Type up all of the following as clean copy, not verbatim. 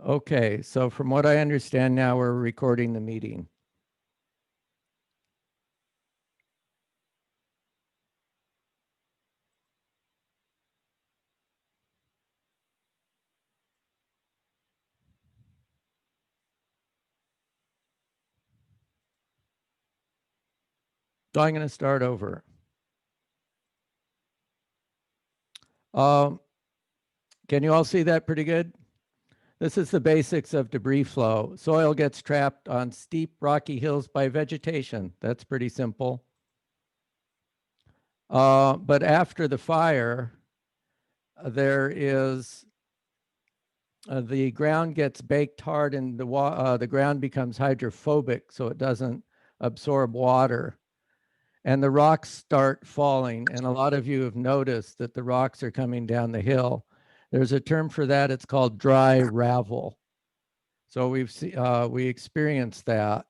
Okay, so from what I understand now, we're recording the meeting. So I'm going to start over. Can you all see that pretty good? This is the basics of debris flow. Soil gets trapped on steep rocky hills by vegetation. That's pretty simple. But after the fire, there is the ground gets baked hard and the ground becomes hydrophobic, so it doesn't absorb water. And the rocks start falling. And a lot of you have noticed that the rocks are coming down the hill. There's a term for that. It's called dry ravel. So we experienced that.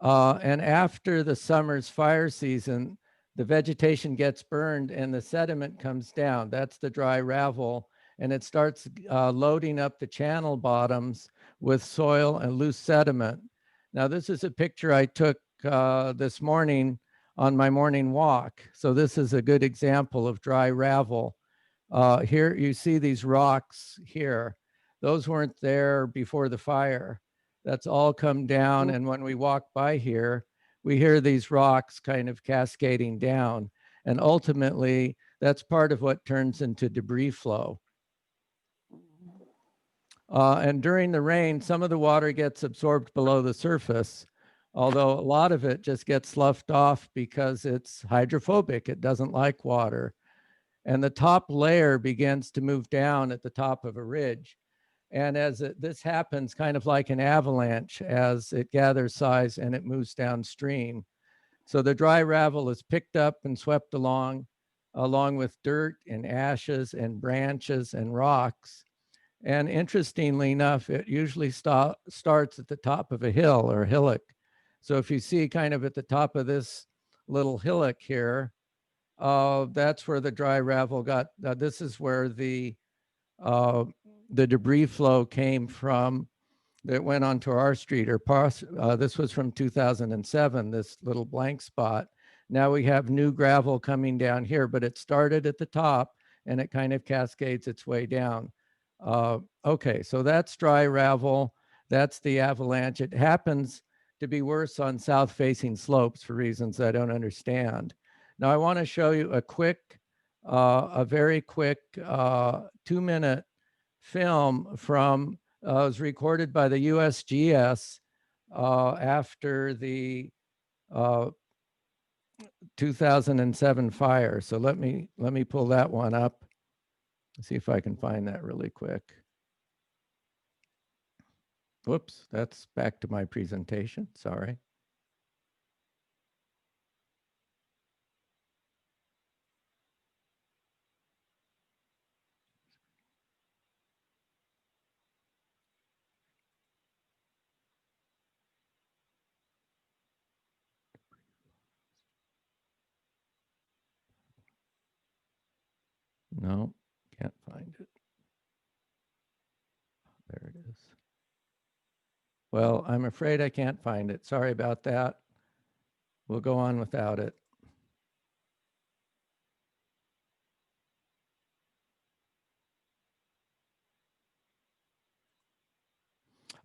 And after the summer's fire season, the vegetation gets burned and the sediment comes down. That's the dry ravel. And it starts loading up the channel bottoms with soil and loose sediment. Now, this is a picture I took this morning on my morning walk. So this is a good example of dry ravel. Here you see these rocks here. Those weren't there before the fire. That's all come down. And when we walk by here, we hear these rocks kind of cascading down. And ultimately, that's part of what turns into debris flow. And during the rain, some of the water gets absorbed below the surface, although a lot of it just gets sloughed off because it's hydrophobic. It doesn't like water. And the top layer begins to move down at the top of a ridge. And as this happens, kind of like an avalanche, as it gathers size and it moves downstream. So the dry ravel is picked up and swept along with dirt and ashes and branches and rocks. And interestingly enough, it usually starts at the top of a hill or hillock. So if you see kind of at the top of this little hillock here, that's where the dry ravel got. This is where the debris flow came from that went onto our street. This was from 2007, this little blank spot. Now we have new gravel coming down here, but it started at the top and it kind of cascades its way down. Okay, so that's dry ravel. That's the avalanche. It happens to be worse on south-facing slopes for reasons I don't understand. Now I want to show you a very quick 2-minute film from was recorded by the USGS after the 2007 fire. So let me pull that one up. See if I can find that really quick. Whoops, that's back to my presentation. Sorry. No, can't find it. There it is. Well, I'm afraid I can't find it. Sorry about that. We'll go on without it.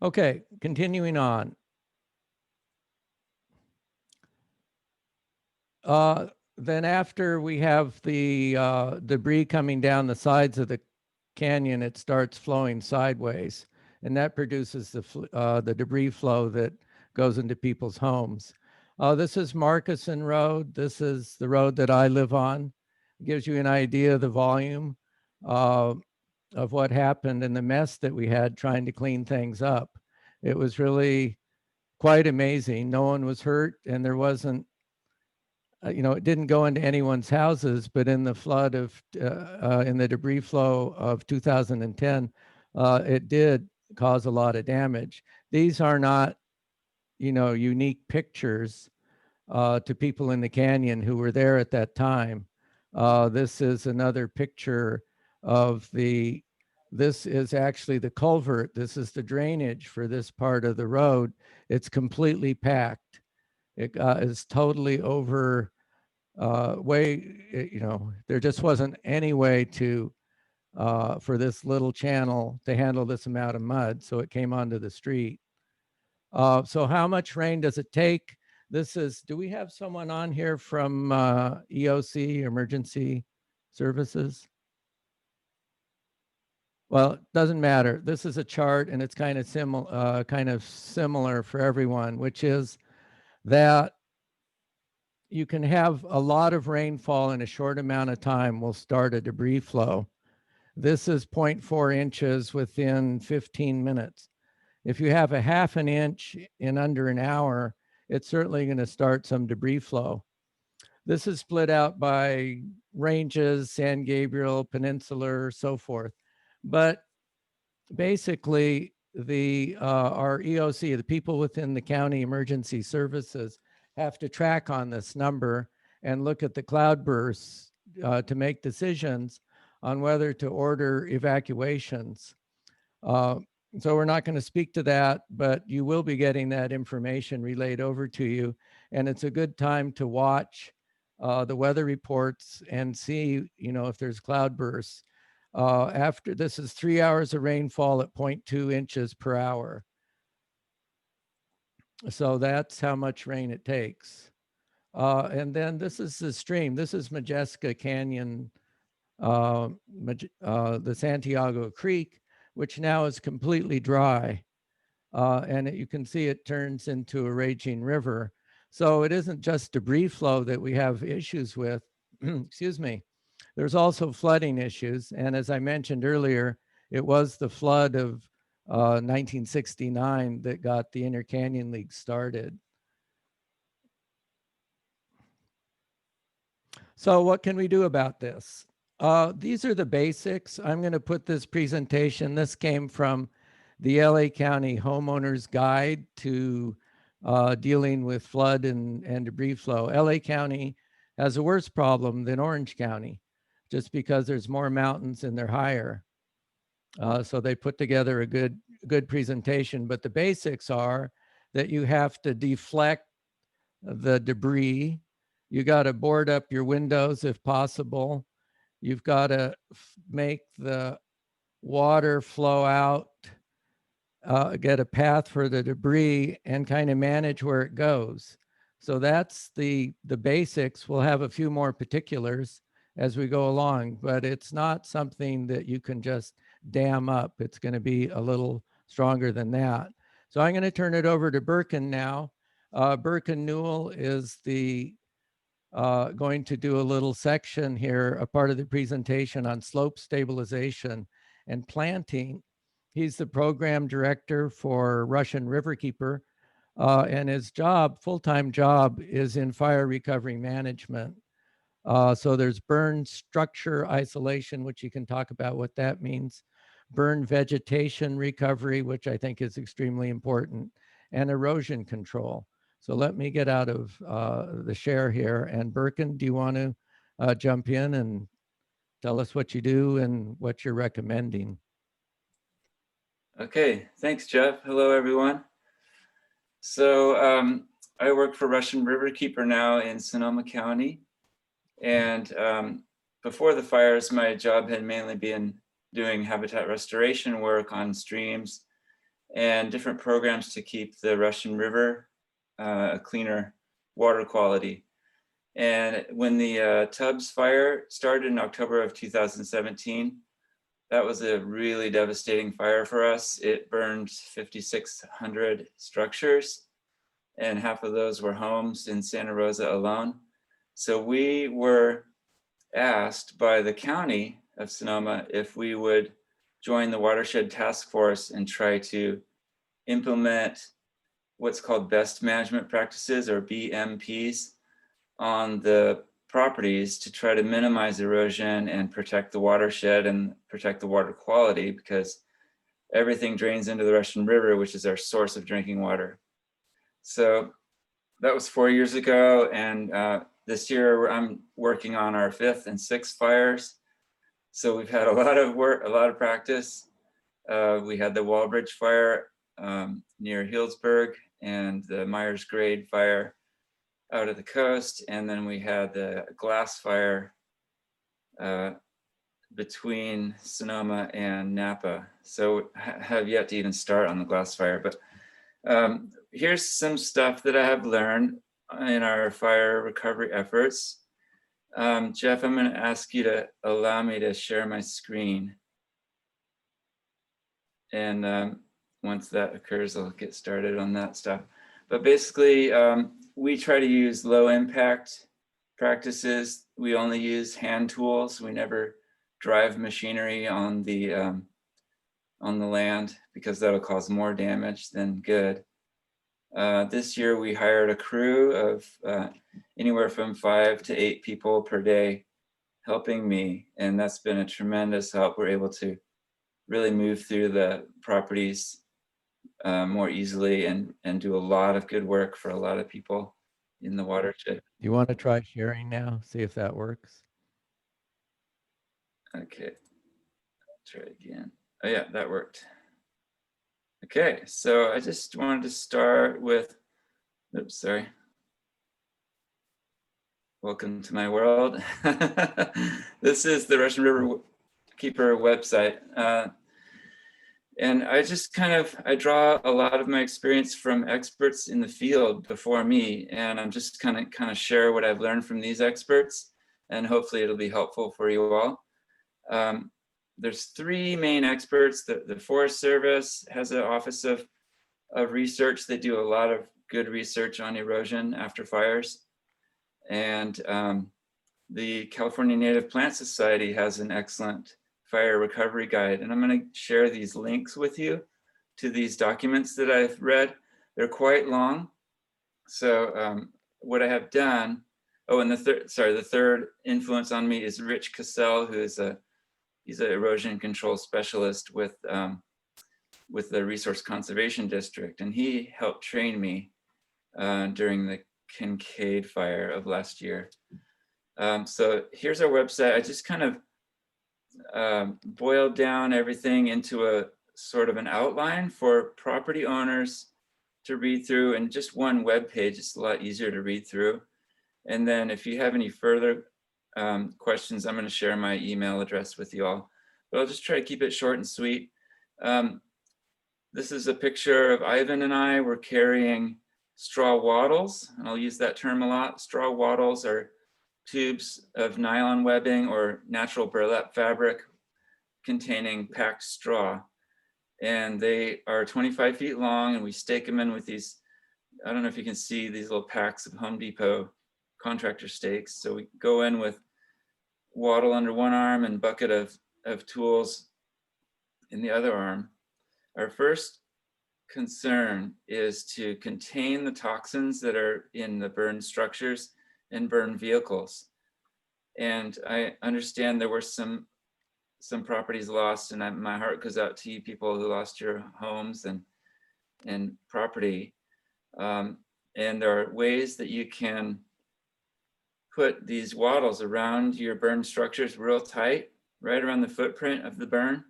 Okay, continuing on. Then after we have the debris coming down the sides of the canyon, it starts flowing sideways. And that produces the debris flow that goes into people's homes. This is Markison Road. This is the road that I live on. It gives you an idea of the volume of what happened and the mess that we had trying to clean things up. It was really quite amazing. No one was hurt, and there wasn't, it didn't go into anyone's houses, but in the flood of, in the debris flow of 2010, it did cause a lot of damage. These are not, unique pictures to people in the canyon who were there at that time. This is another picture of the This is actually the culvert. This is the drainage for this part of the road. It's completely packed. It is totally over there just wasn't any way to for this little channel to handle this amount of mud, so it came onto the street. So how much rain does it take? Do we have someone on here from EOC, Emergency Services? Well, it doesn't matter. This is a chart, and it's kind of similar for everyone, which is that you can have a lot of rainfall in a short amount of time will start a debris flow. This is 0.4 inches within 15 minutes. If you have a half an inch in under an hour, it's certainly going to start some debris flow. This is split out by ranges, San Gabriel, Peninsular, so forth. But basically, our EOC, the people within the county emergency services, have to track on this number and look at the cloud bursts to make decisions on whether to order evacuations. So we're not going to speak to that, but you will be getting that information relayed over to you. And it's a good time to watch the weather reports and see, if there's cloud bursts. After this is 3 hours of rainfall at 0.2 inches per hour. So that's how much rain it takes. And then this is the stream. This is Modjeska Canyon, the Santiago Creek, which now is completely dry. And you can see it turns into a raging river. So it isn't just debris flow that we have issues with, excuse me. There's also flooding issues. And as I mentioned earlier, it was the flood of 1969 that got the Inter Canyon League started. So what can we do about this? These are the basics. I'm going to put this presentation. This came from the LA County Homeowners Guide to dealing with flood and debris flow. LA County has a worse problem than Orange County, just because there's more mountains and they're higher. So they put together a good presentation, but the basics are that you have to deflect the debris. You got to board up your windows if possible. You've got to make the water flow out, get a path for the debris, and kind of manage where it goes. So that's the basics. We'll have a few more particulars as we go along, but it's not something that you can just dam up. It's going to be a little stronger than that. So I'm going to turn it over to Birkin now. Birkin Newall is going to do a little section here, a part of the presentation on slope stabilization and planting. He's the program director for Russian Riverkeeper, and his full-time job is in fire recovery management. So there's burn structure isolation, which you can talk about what that means, burn vegetation recovery, which I think is extremely important, and erosion control. So let me get out of the share here. And Birkin, do you want to jump in and tell us what you do and what you're recommending? Okay, thanks, Jeff. Hello, everyone. So I work for Russian Riverkeeper now in Sonoma County. And before the fires, my job had mainly been doing habitat restoration work on streams and different programs to keep the Russian River a cleaner water quality. And when the Tubbs fire started in October of 2017, that was a really devastating fire for us. It burned 5,600 structures, and half of those were homes in Santa Rosa alone. So we were asked by the county of Sonoma if we would join the watershed task force and try to implement what's called best management practices, or BMPs, on the properties to try to minimize erosion and protect the watershed and protect the water quality, because everything drains into the Russian River, which is our source of drinking water. So that was 4 years ago, and this year I'm working on our 5th and 6th fires. So we've had a lot of work, a lot of practice. We had the Wallbridge fire near Healdsburg and the Myers Grade fire out at the coast. And then we had the glass fire between Sonoma and Napa. So have yet to even start on the glass fire. But here's some stuff that I have learned in our fire recovery efforts. Jeff, I'm going to ask you to allow me to share my screen. And once that occurs, I'll get started on that stuff. But basically, we try to use low impact practices. We only use hand tools. We never drive machinery on the land because that'll cause more damage than good. This year we hired a crew of anywhere from 5 to 8 people per day helping me, and that's been a tremendous help. We're able to really move through the properties more easily and do a lot of good work for a lot of people in the watershed. You want to try sharing now? See if that works. Okay, try again. Oh yeah, that worked. Okay, so I just wanted to start with, oops, sorry. Welcome to my world. This is the Russian Riverkeeper website. And I just I draw a lot of my experience from experts in the field before me, and I'm just kind of share what I've learned from these experts, and hopefully it'll be helpful for you all. There's 3 main experts. The Forest Service has an office of research. They do a lot of good research on erosion after fires. And the California Native Plant Society has an excellent fire recovery guide. And I'm going to share these links with you to these documents that I've read. They're quite long. So what I have done, oh, and the third influence on me is Rich Cassell, who is he's an erosion control specialist with the Resource Conservation District. And he helped train me during the Kincaid fire of last year. So here's our website. I just boiled down everything into a sort of an outline for property owners to read through, and just one web page. It's a lot easier to read through. And then if you have any further questions, I'm going to share my email address with you all, but I'll just try to keep it short and sweet. This is a picture of Ivan and I. We're carrying straw wattles, and I'll use that term a lot. Straw wattles are tubes of nylon webbing or natural burlap fabric containing packed straw. And they are 25 feet long, and we stake them in with these, I don't know if you can see these little packs of Home Depot contractor stakes. So we go in with wattle under one arm and bucket of tools in the other arm. Our first concern is to contain the toxins that are in the burned structures and burned vehicles. And I understand there were some properties lost, and my heart goes out to you people who lost your homes and property. And there are ways that you can put these wattles around your burned structures real tight, right around the footprint of the burn,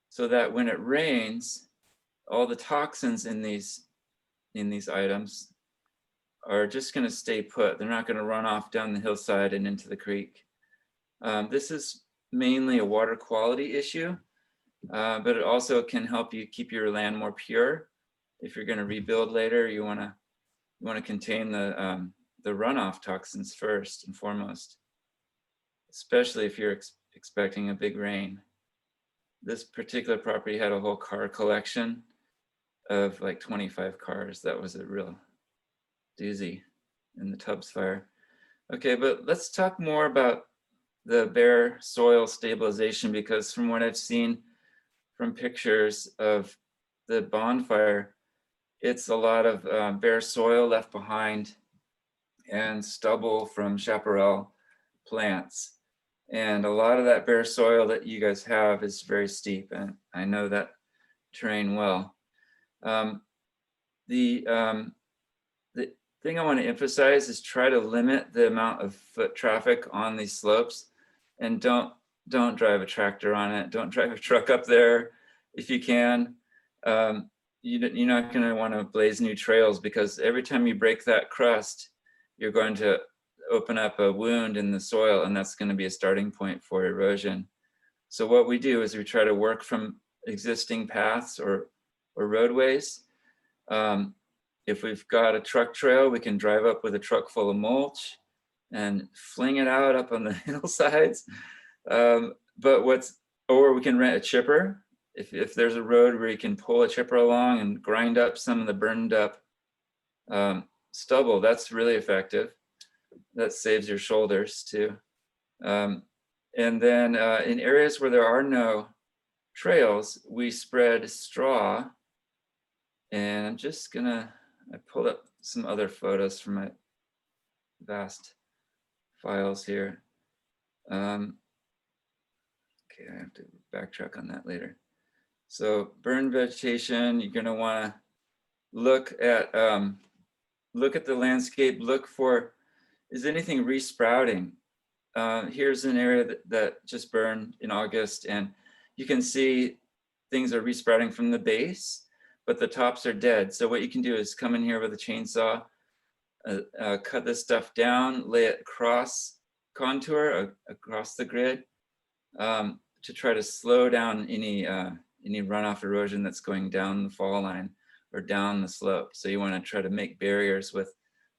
so that when it rains, all the toxins in these items are just going to stay put. They're not going to run off down the hillside and into the creek. This is mainly a water quality issue, but it also can help you keep your land more pure. If you're going to rebuild later, you want to contain the runoff toxins first and foremost, especially if you're expecting a big rain. This particular property had a whole car collection of like 25 cars. That was a real doozy in the Tubbs fire. Okay, but let's talk more about the bare soil stabilization, because from what I've seen from pictures of the bonfire, it's a lot of bare soil left behind and stubble from chaparral plants. And a lot of that bare soil that you guys have is very steep, and I know that terrain well. The thing I want to emphasize is try to limit the amount of foot traffic on these slopes, and don't don't drive a tractor on it. Don't drive a truck up there if you can. You're not going to want to blaze new trails, because every time you break that crust, you're going to open up a wound in the soil, and that's going to be a starting point for erosion. So what we do is we try to work from existing paths or roadways. If we've got a truck trail, we can drive up with a truck full of mulch and fling it out up on the hillsides. Or we can rent a chipper. If there's a road where you can pull a chipper along and grind up some of the burned up stubble, that's really effective. That saves your shoulders too. And then in areas where there are no trails, we spread straw. And I'm just I pulled up some other photos from my vast files here. Okay, I have to backtrack on that later. So burn vegetation, you're gonna wanna look at the landscape, look for, is anything resprouting? Here's an area that just burned in August, and you can see things are resprouting from the base, but the tops are dead. So what you can do is come in here with a chainsaw, cut this stuff down, lay it across contour, across the grid, to try to slow down any runoff erosion that's going down the fall line or down the slope. So you want to try to make barriers with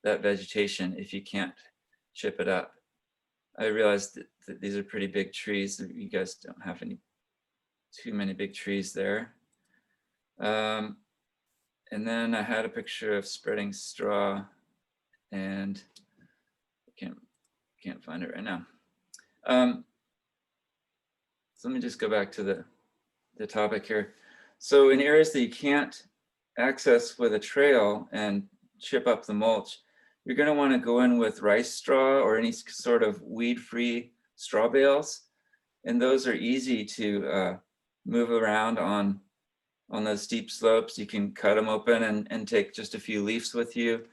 that vegetation if you can't chip it up. I realized that these are pretty big trees. You guys don't have too many big trees there. And then I had a picture of spreading straw, and I can't find it right now. So let me just go back to the topic here. So in areas that you can't access with a trail and chip up the mulch, you're going to want to go in with rice straw or any sort of weed-free straw bales. And those are easy to move around on those steep slopes. You can cut them open and take just a few leaves with you.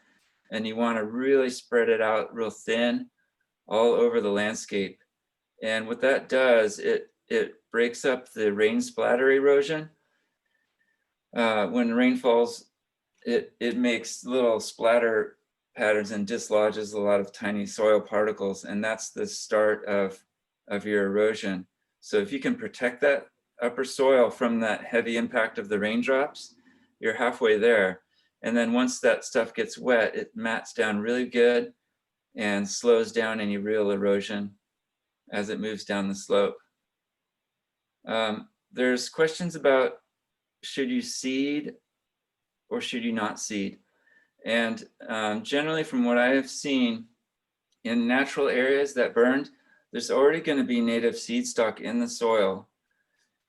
And you want to really spread it out real thin all over the landscape. And what that does, it breaks up the rain splatter erosion. When rain falls, it makes little splatter patterns and dislodges a lot of tiny soil particles, and that's the start of your erosion. So if you can protect that upper soil from that heavy impact of the raindrops, you're halfway there. And then once that stuff gets wet, it mats down really good and slows down any real erosion as it moves down the slope. There's questions about, should you seed or should you not seed? And generally, from what I have seen, in natural areas that burned, there's already going to be native seed stock in the soil,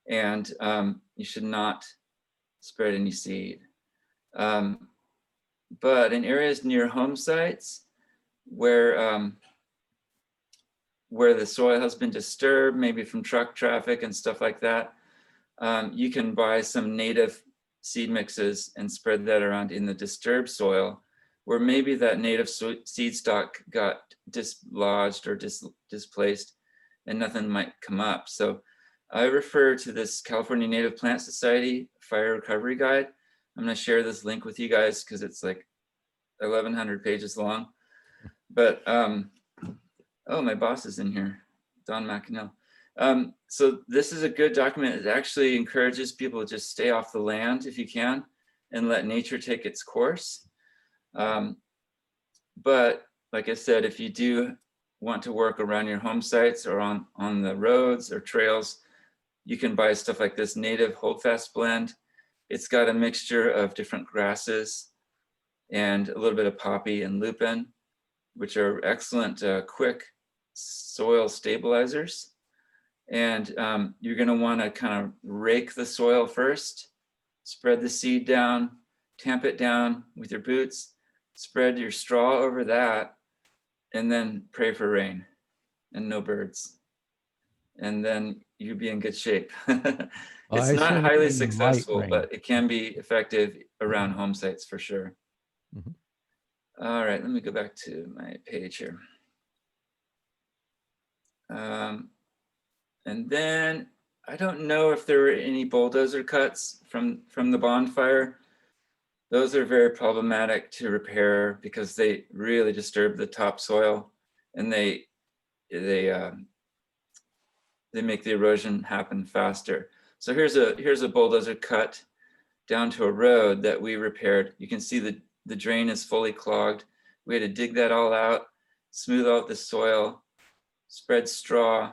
and you should not spread any seed. But in areas near home sites where the soil has been disturbed, maybe from truck traffic and stuff like that, you can buy some native seed mixes and spread that around in the disturbed soil, where maybe that native seed stock got dislodged or displaced and nothing might come up. So I refer to this California Native Plant Society Fire Recovery Guide. I'm going to share this link with you guys because it's like 1,100 pages long. But oh, my boss is in here, Don McInnell. So this is a good document. It actually encourages people to just stay off the land if you can and let nature take its course. But like I said, if you do want to work around your home sites or on the roads or trails, you can buy stuff like this native holdfast blend. It's got a mixture of different grasses and a little bit of poppy and lupin, which are excellent quick soil stabilizers. And you're going to want to kind of rake the soil first, spread the seed down, tamp it down with your boots, spread your straw over that, and then pray for rain and no birds. And then you'll be in good shape. It's not highly successful, but it can be effective around home sites for sure. Mm-hmm. All right, let me go back to my page here. And then I don't know if there were any bulldozer cuts from the bonfire. Those are very problematic to repair because they really disturb the topsoil, and they make the erosion happen faster. So here's a bulldozer cut down to a road that we repaired. You can see the drain is fully clogged. We had to dig that all out, smooth out the soil, spread straw,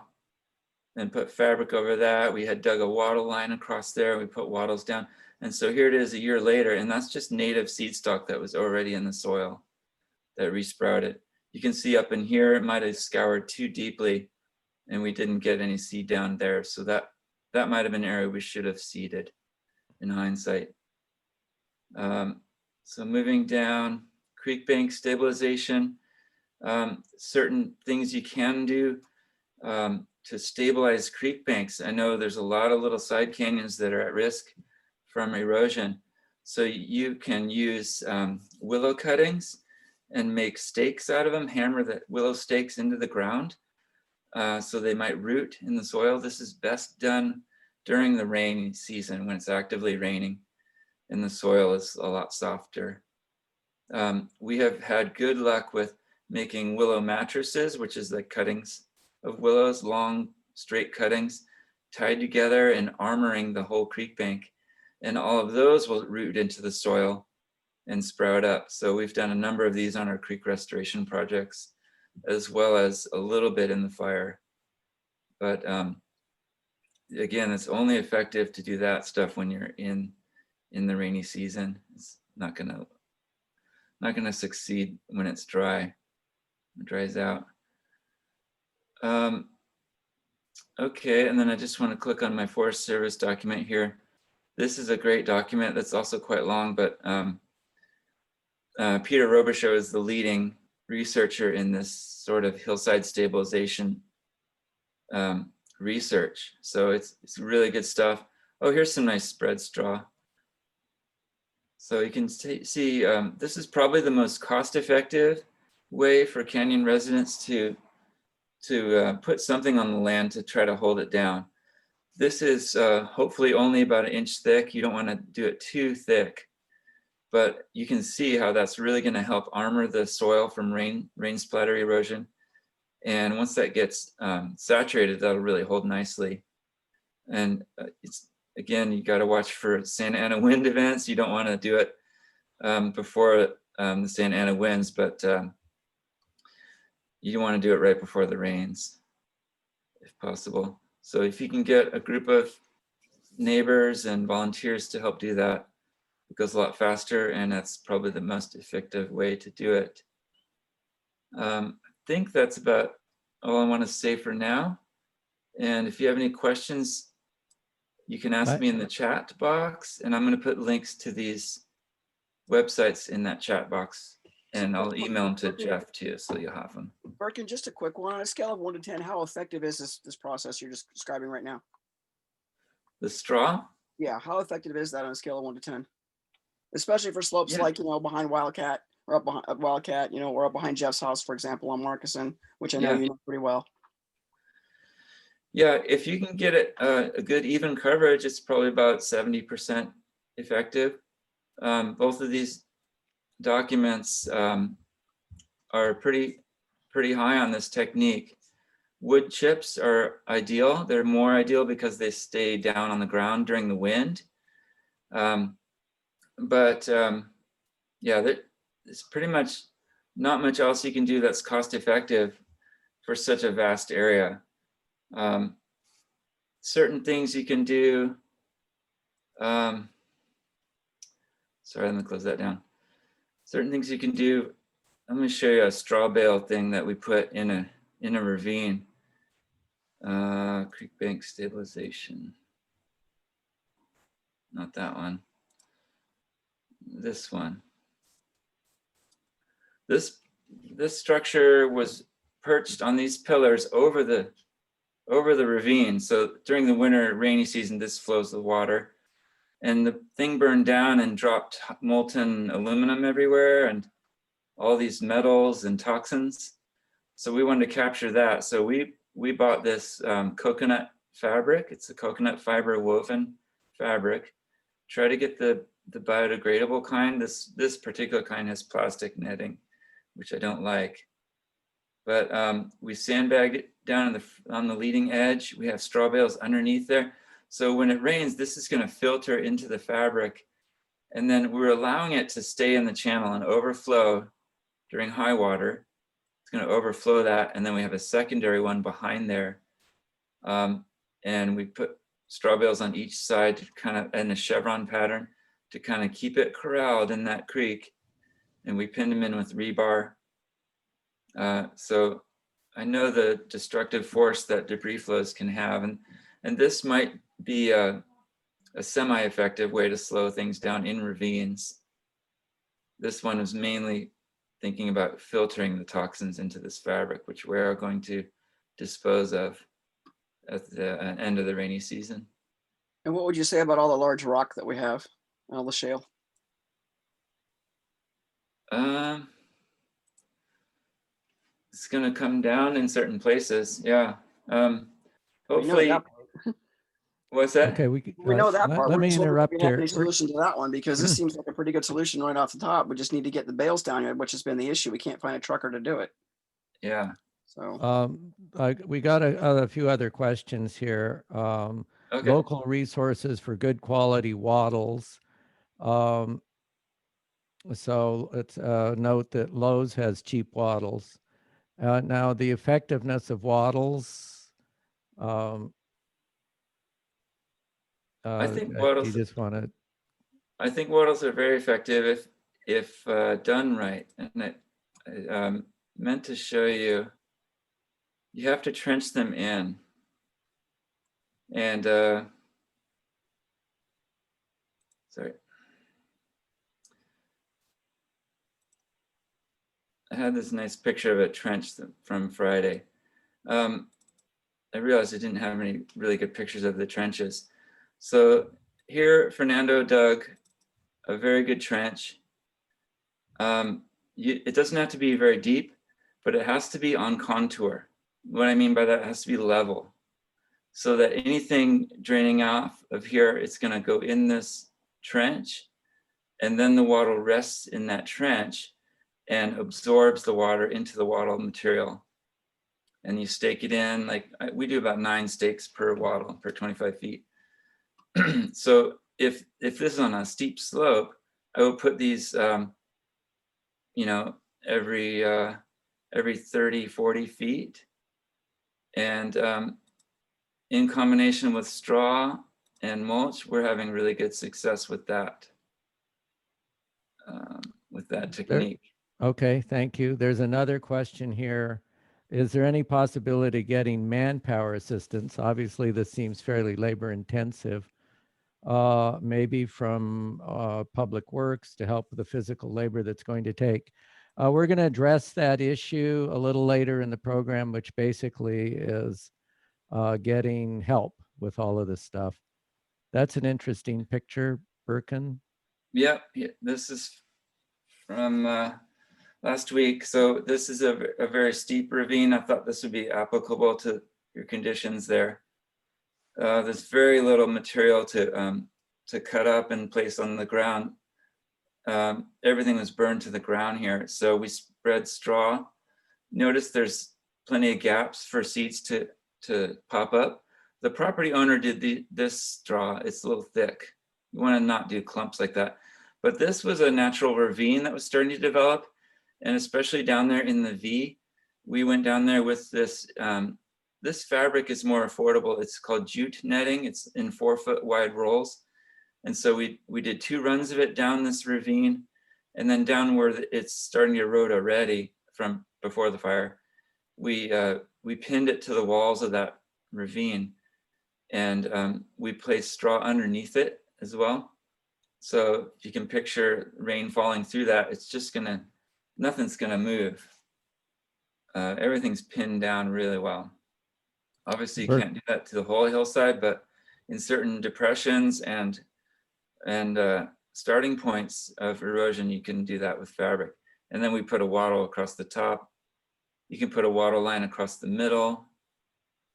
and put fabric over that. We had dug a wattle line across there. We put wattles down. And so here it is a year later, and that's just native seed stock that was already in the soil that resprouted. You can see up in here, it might have scoured too deeply and we didn't get any seed down there. So that might have been an area we should have seeded in hindsight. So moving down, creek bank stabilization, certain things you can do to stabilize creek banks. I know there's a lot of little side canyons that are at risk from erosion. So you can use willow cuttings and make stakes out of them, hammer the willow stakes into the ground so they might root in the soil. This is best done during the rainy season when it's actively raining and the soil is a lot softer. We have had good luck with making willow mattresses, which is like cuttings of willows, long straight cuttings tied together and armoring the whole creek bank. And all of those will root into the soil and sprout up. So we've done a number of these on our creek restoration projects, as well as a little bit in the fire. But again, it's only effective to do that stuff when you're in the rainy season. It's not gonna succeed when it's dry. It dries out. Okay, and then I just want to click on my Forest Service document here. This is a great document that's also quite long, but Peter Robichaux is the leading researcher in this sort of hillside stabilization research. So it's really good stuff. Oh, here's some nice spread straw. So you can see this is probably the most cost-effective way for canyon residents to put something on the land to try to hold it down. This is hopefully only about 1 inch thick. You don't want to do it too thick, but you can see how that's really going to help armor the soil from rain splatter erosion. And once that gets saturated, that'll really hold nicely. And it's, again, you got to watch for Santa Ana wind events. You don't want to do it before the Santa Ana winds, but you want to do it right before the rains, if possible. So if you can get a group of neighbors and volunteers to help do that, it goes a lot faster, and that's probably the most effective way to do it. I think that's about all I want to say for now. And if you have any questions, you can ask me in the chat box, and I'm going to put links to these websites in that chat box, and I'll email them to Jeff too, so you'll have them. Birkin, just a quick one. On a scale of 1 to 10, how effective is this process you're just describing right now? The straw? Yeah, how effective is that on a scale of 1 to 10? Especially for slopes like, behind Wildcat, or up behind Wildcat, or up behind Jeff's house, for example, on Markison, which I know you know pretty well. Yeah, if you can get it a good even coverage, it's probably about 70% effective. Both of these documents are pretty high on this technique. Wood chips are ideal. They're more ideal because they stay down on the ground during the wind. Yeah, there's pretty much not much else you can do that's cost effective for such a vast area. Certain things you can do. Sorry, let me close that down. Certain things you can do. I'm going to show you a straw bale thing that we put in a ravine. Creek bank stabilization. Not that one. This one. This structure was perched on these pillars over the ravine. So during the winter rainy season, this flows the water. And the thing burned down and dropped molten aluminum everywhere and all these metals and toxins. So we wanted to capture that. So we bought this coconut fabric. It's a coconut fiber woven fabric. Try to get the biodegradable kind. This particular kind has plastic netting, which I don't like. But we sandbagged it down on the leading edge. We have straw bales underneath there. So when it rains, this is going to filter into the fabric. And then we're allowing it to stay in the channel and overflow during high water. It's going to overflow that. And then we have a secondary one behind there. And we put straw bales on each side to kind of in a chevron pattern to kind of keep it corralled in that creek. And we pinned them in with rebar. So I know the destructive force that debris flows can have. And this might be a semi-effective way to slow things down in ravines. This one is mainly thinking about filtering the toxins into this fabric, which we are going to dispose of at the end of the rainy season. And what would you say about all the large rock that we have, all the shale? It's going to come down in certain places. Yeah. Hopefully. What's that? Okay, we know that part. Let me interrupt here. Any solution to that one, because this seems like a pretty good solution right off the top. We just need to get the bales down here, which has been the issue. We can't find a trucker to do it. Yeah. So we got a few other questions here. Okay. Local resources for good quality wattles. So let's note that Lowe's has cheap wattles. Now the effectiveness of wattles. I think wattles. You just want to. I think wattles are very effective if done right. And I meant to show you. You have to trench them in, and sorry. I had this nice picture of a trench from Friday. I realized I didn't have any really good pictures of the trenches. So here, Fernando dug a very good trench. It doesn't have to be very deep, but it has to be on contour. What I mean by that, it has to be level. So that anything draining off of here, it's gonna go in this trench, and then the wattle rests in that trench and absorbs the water into the wattle material. And you stake it in, like we do about 9 stakes per wattle per 25 feet. So if this is on a steep slope, I will put these, every 30, 40 feet. And in combination with straw and mulch, we're having really good success with that technique. Okay, thank you. There's another question here. Is there any possibility of getting manpower assistance? Obviously, this seems fairly labor intensive. Maybe from Public Works to help with the physical labor that's going to take. We're going to address that issue a little later in the program, which basically is getting help with all of this stuff. That's an interesting picture, Birkin. Yep, this is from last week. So this is a very steep ravine. I thought this would be applicable to your conditions there. There's very little material to cut up and place on the ground. Everything was burned to the ground here. So we spread straw. Notice there's plenty of gaps for seeds to pop up. The property owner did this straw. It's a little thick. You want to not do clumps like that. But this was a natural ravine that was starting to develop. And especially down there in the V, we went down there with this. This fabric is more affordable. It's called jute netting. It's in 4-foot wide rolls. And so we did 2 runs of it down this ravine, and then down where it's starting to erode already from before the fire, we pinned it to the walls of that ravine, and we placed straw underneath it as well. So if you can picture rain falling through that, it's just nothing's gonna move. Everything's pinned down really well. Obviously, you can't do that to the whole hillside, but in certain depressions and starting points of erosion, you can do that with fabric. And then we put a wattle across the top. You can put a wattle line across the middle.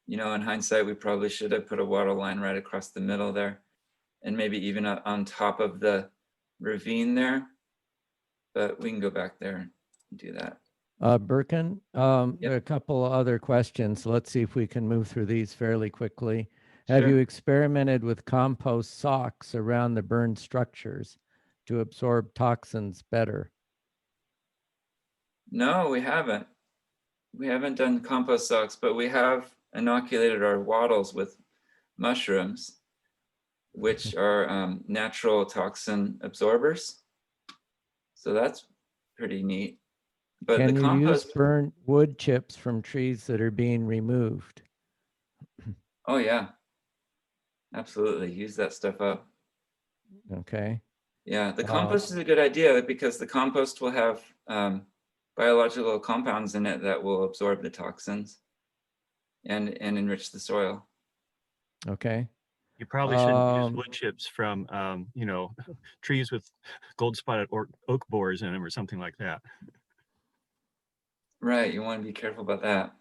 You know, in hindsight, we probably should have put a water line right across the middle there, and maybe even on top of the ravine there. But we can go back there and do that. Birkin, there are a couple of other questions. Let's see if we can move through these fairly quickly. Have Sure. you experimented with compost socks around the burned structures to absorb toxins better? No, we haven't. We haven't done compost socks, but we have inoculated our wattles with mushrooms, which are natural toxin absorbers. So that's pretty neat. But Can the you use compost, burnt wood chips from trees that are being removed? oh yeah, absolutely. Use that stuff up. Okay. Yeah, the compost is a good idea because the compost will have biological compounds in it that will absorb the toxins and enrich the soil. Okay. You probably shouldn't use wood chips from, you know, trees with gold-spotted oak borers in them or something like that. Right, you want to be careful about that.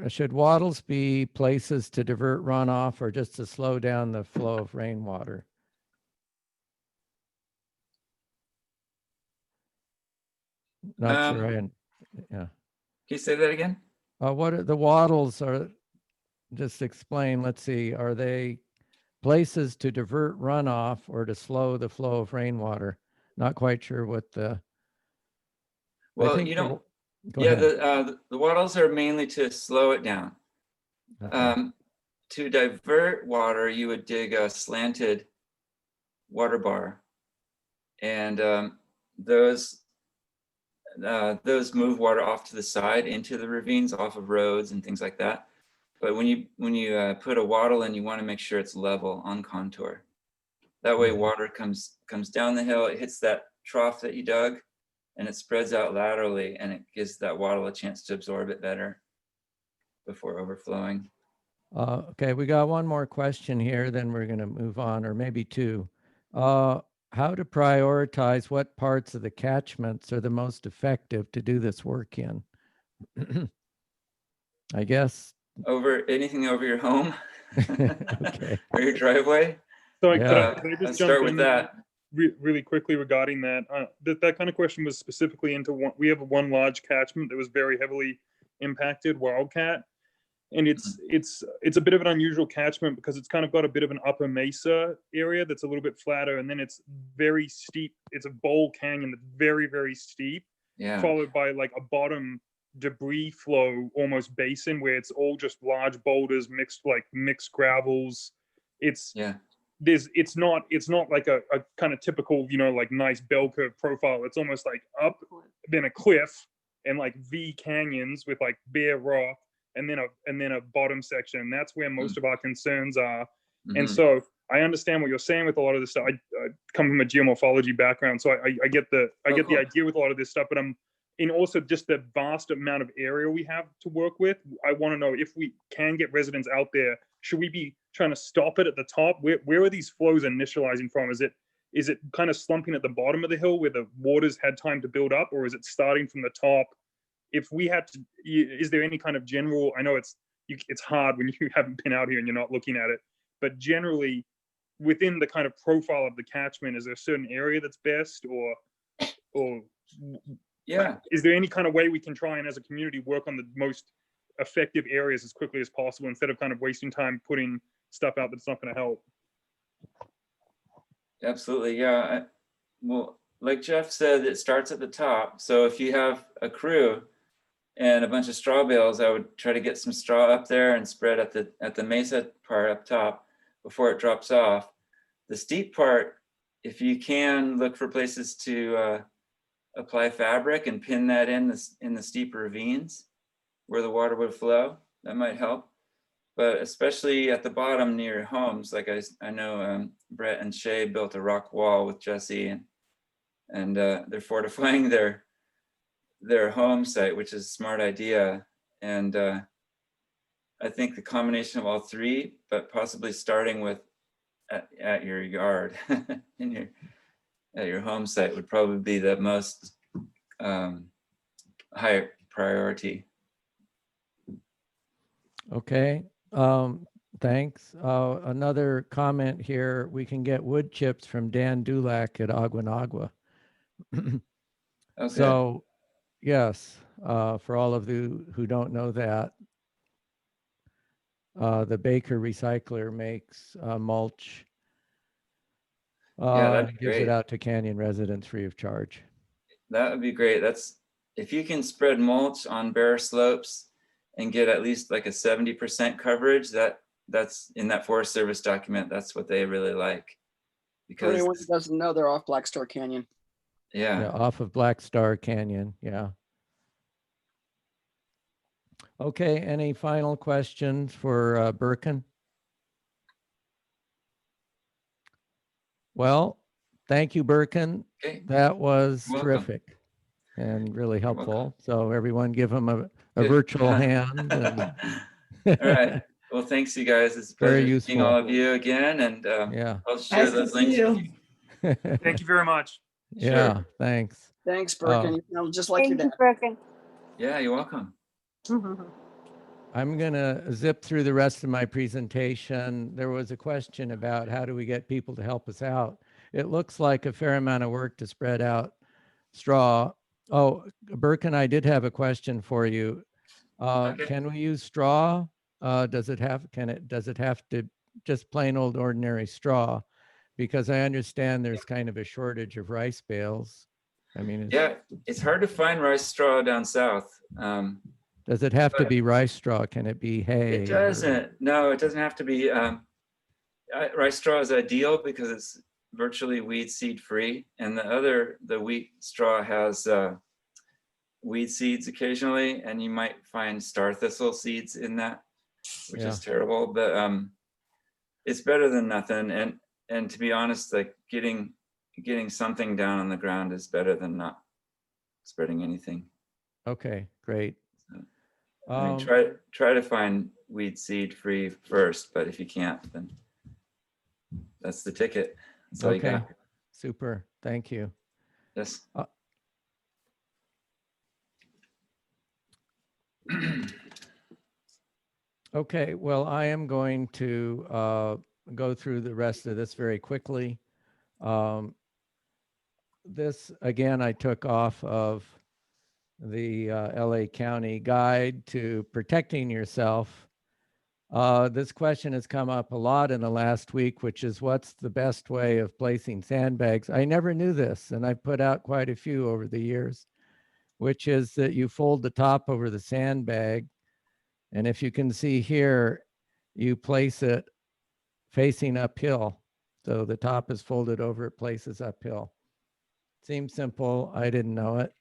Should wattles be places to divert runoff or just to slow down the flow of rainwater? Not sure. Yeah. Can you say that again? What are the wattles are? Just explain. Let's see. Are they places to divert runoff or to slow the flow of rainwater? Not quite sure what the. Well, you don't. Go yeah, ahead. the wattles are mainly to slow it down. Okay. To divert water, you would dig a slanted water bar, and those move water off to the side into the ravines, off of roads and things like that. But when you put a wattle in, you want to make sure it's level on contour. That way, water comes down the hill, it hits that trough that you dug, and it spreads out laterally, and it gives that wattle a chance to absorb it better before overflowing. Okay, we got one more question here, then we're going to move on, or maybe two. How to prioritize what parts of the catchments are the most effective to do this work in? I guess. Anything over your home? Okay. Or your driveway? So Yeah. could I just Let's jump start with in that. really quickly regarding that? That kind of question was specifically into we have one large catchment that was very heavily impacted, Wildcat, and it's a bit of an unusual catchment because it's kind of got a bit of an upper mesa area that's a little bit flatter, and then it's very steep. It's a bowl canyon that's very, very steep, followed by like a bottom debris flow, almost basin, where it's all just large boulders mixed gravels. It's not like a kind of typical, you know, like nice bell curve profile. It's almost like up, then a cliff, and like V canyons with like bare rock, and then a bottom section. And that's where most of our concerns are. And so I understand what you're saying with a lot of this stuff. I come from a geomorphology background, so I get the the idea with a lot of this stuff. But in also just the vast amount of area we have to work with, I want to know if we can get residents out there. Should we be trying to stop it at the top? Where are these flows initializing from? Is it kind of slumping at the bottom of the hill where the waters had time to build up, or is it starting from the top? If we had to, is there any kind of general? I know it's hard when you haven't been out here and you're not looking at it, but generally within the kind of profile of the catchment, is there a certain area that's best, or Yeah. Is there any kind of way we can try and as a community work on the most effective areas as quickly as possible instead of kind of wasting time putting stuff out that's not going to help? Absolutely, yeah. Well, like Jeff said, it starts at the top. So if you have a crew and a bunch of straw bales, I would try to get some straw up there and spread at the mesa part up top before it drops off. The steep part, if you can, look for places to apply fabric and pin that in the steep ravines where the water would flow. That might help. But especially at the bottom near homes, like I know Brett and Shay built a rock wall with Jesse, and they're fortifying their home site, which is a smart idea. And I think the combination of all three, but possibly starting with at your yard, at your home site, would probably be the most high priority. Okay, thanks. Another comment here, we can get wood chips from Dan Dulac at Aguanagua. Okay. So, yes, for all of you who don't know that, the Baker Recycler makes mulch. Yeah, that'd be Gives it great. out to Canyon residents free of charge. That would be great. That's, if you can spread mulch on bare slopes and get at least like a 70% coverage, that's in that Forest Service document. That's what they really like. For anyone Because who doesn't know, they're off Black Star Canyon. Yeah, off of Black Star Canyon, yeah. Okay, any final questions for Birkin? Well, thank you, Birkin. Okay. That was You're welcome. terrific and really You're welcome. helpful. So everyone give him a Good. virtual hand. And All right. Well, thanks, you guys. It's a Very pleasure seeing useful. all of you again. And Yeah. I'll share those links with you. Thank you very much. Yeah, Sure. thanks. Thanks, Birkin. You sound just like your Thank you, dad. Birkin. Yeah, you're welcome. I'm gonna zip through the rest of my presentation. There was a question about how do we get people to help us out? It looks like a fair amount of work to spread out straw. Oh, Birkin, I did have a question for you. Okay. Can we use straw? Does it have to just plain old ordinary straw? Because I understand there's kind of a shortage of rice bales. I mean, Yeah, it's hard to find rice straw down south. does it have to but be rice straw? Can it be hay? It doesn't. No, it doesn't have to be. Rice straw is ideal because it's virtually weed seed free, and the wheat straw has weed seeds occasionally, and you might find star thistle seeds in that, which is terrible. But it's better than nothing. And to be honest, like getting something down on the ground is better than not spreading anything. Okay, great. I mean, try to find weed seed free first, but if you can't, then that's the ticket. That's all you Okay, got. super. Thank you. Yes. Okay, well, I am going to go through the rest of this very quickly. This, again, I took off of the LA County Guide to Protecting Yourself. This question has come up a lot in the last week, which is what's the best way of placing sandbags? I never knew this, and I've put out quite a few over the years, which is that you fold the top over the sandbag. And if you can see here, you place it facing uphill. So the top is folded over, it places uphill. Seems simple. I didn't know it.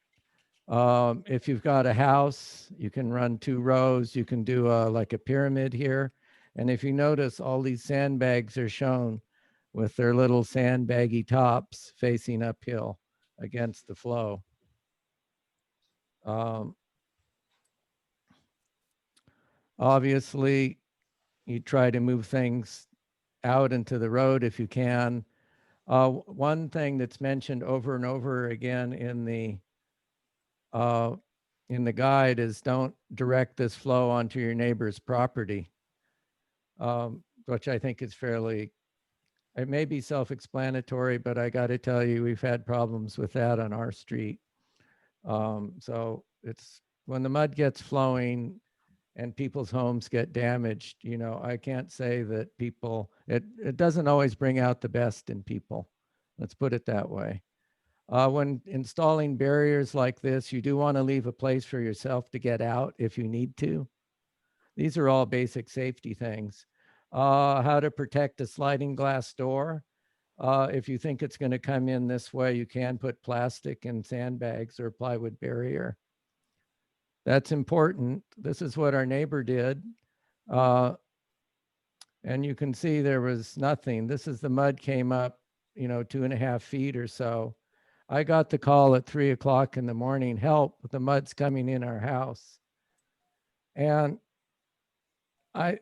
If you've got a house, you can run 2 rows. You can do like a pyramid here. And if you notice, all these sandbags are shown with their little sandbaggy tops facing uphill against the flow. Obviously, you try to move things out into the road if you can. One thing that's mentioned over and over again in the guide is don't direct this flow onto your neighbor's property, which I think is fairly, it may be self-explanatory, but I got to tell you, we've had problems with that on our street. So it's when the mud gets flowing and people's homes get damaged, you know, I can't say that people, it doesn't always bring out the best in people. Let's put it that way. When installing barriers like this, you do want to leave a place for yourself to get out if you need to. These are all basic safety things. How to protect a sliding glass door. If you think it's going to come in this way, you can put plastic and sandbags or plywood barrier. That's important. This is what our neighbor did. And you can see there was nothing. This is the mud came up, you know, 2.5 feet or so. I got the call at 3 o'clock in the morning, help, the mud's coming in our house. And I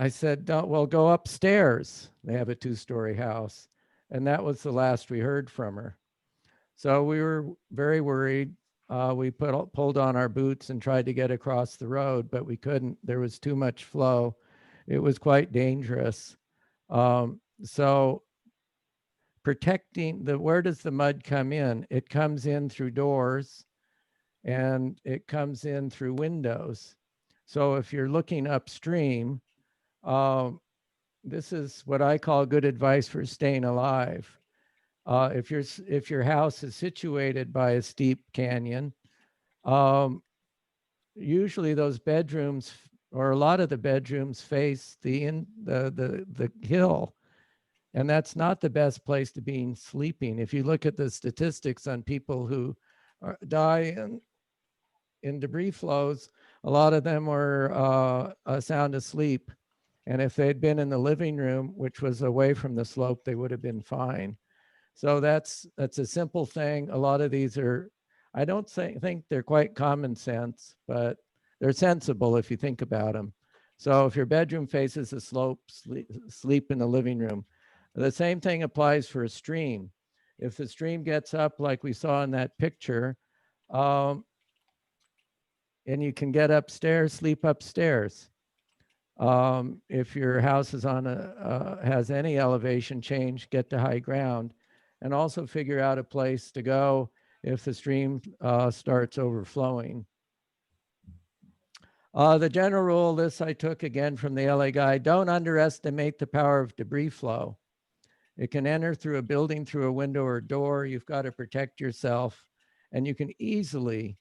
said, well, go upstairs. They have a 2-story house. And that was the last we heard from her. So we were very worried. we pulled on our boots and tried to get across the road, but we couldn't. There was too much flow. It was quite dangerous. So protecting where does the mud come in? It comes in through doors and it comes in through windows. So if you're looking upstream, this is what I call good advice for staying alive. If your house is situated by a steep canyon, usually those bedrooms or a lot of the bedrooms face the hill, and that's not the best place to be sleeping. If you look at the statistics on people who die in debris flows, a lot of them were sound asleep. And if they'd been in the living room, which was away from the slope, they would have been fine. So that's a simple thing. A lot of these are, I don't think they're quite common sense, but they're sensible if you think about them. So if your bedroom faces a slope, sleep in the living room. The same thing applies for a stream. If the stream gets up like we saw in that picture, and you can get upstairs, sleep upstairs. If your house is on has any elevation change, get to high ground, and also figure out a place to go if the stream starts overflowing. The general rule, this I took again from the LA Guide, don't underestimate the power of debris flow. It can enter through a building, through a window or door. You've got to protect yourself, and you can easily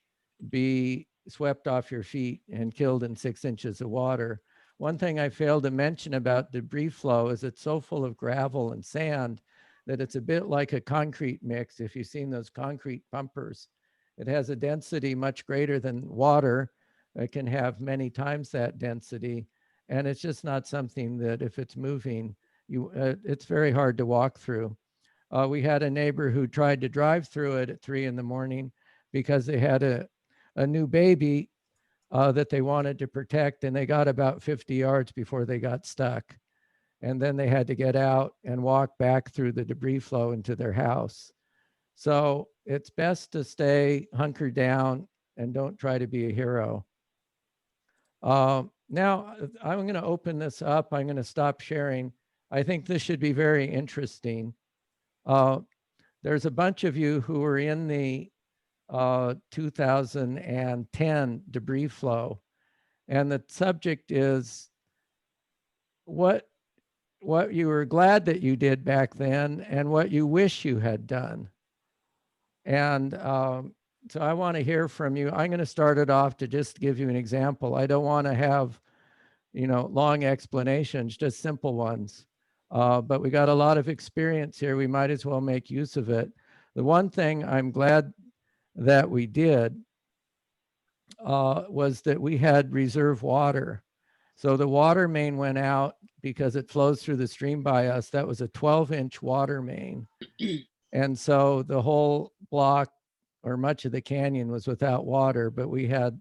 be swept off your feet and killed in 6 inches of water. One thing I failed to mention about debris flow is it's so full of gravel and sand that it's a bit like a concrete mix. If you've seen those concrete pumpers, it has a density much greater than water. It can have many times that density. And it's just not something that if it's moving, it's very hard to walk through. We had a neighbor who tried to drive through it at 3 a.m. because they had a new baby that they wanted to protect, and they got about 50 yards before they got stuck. And then they had to get out and walk back through the debris flow into their house. So it's best to stay hunkered down and don't try to be a hero. Now I'm going to open this up. I'm going to stop sharing. I think this should be very interesting. There's a bunch of you who were in the 2010 debris flow, and the subject is what you were glad that you did back then and what you wish you had done. And so I want to hear from you. I'm going to start it off to just give you an example. I don't want to have, long explanations, just simple ones. But we got a lot of experience here. We might as well make use of it. The one thing I'm glad that we did was that we had reserve water. So the water main went out because it flows through the stream by us. That was a 12-inch water main. And so the whole block or much of the canyon was without water, but we had,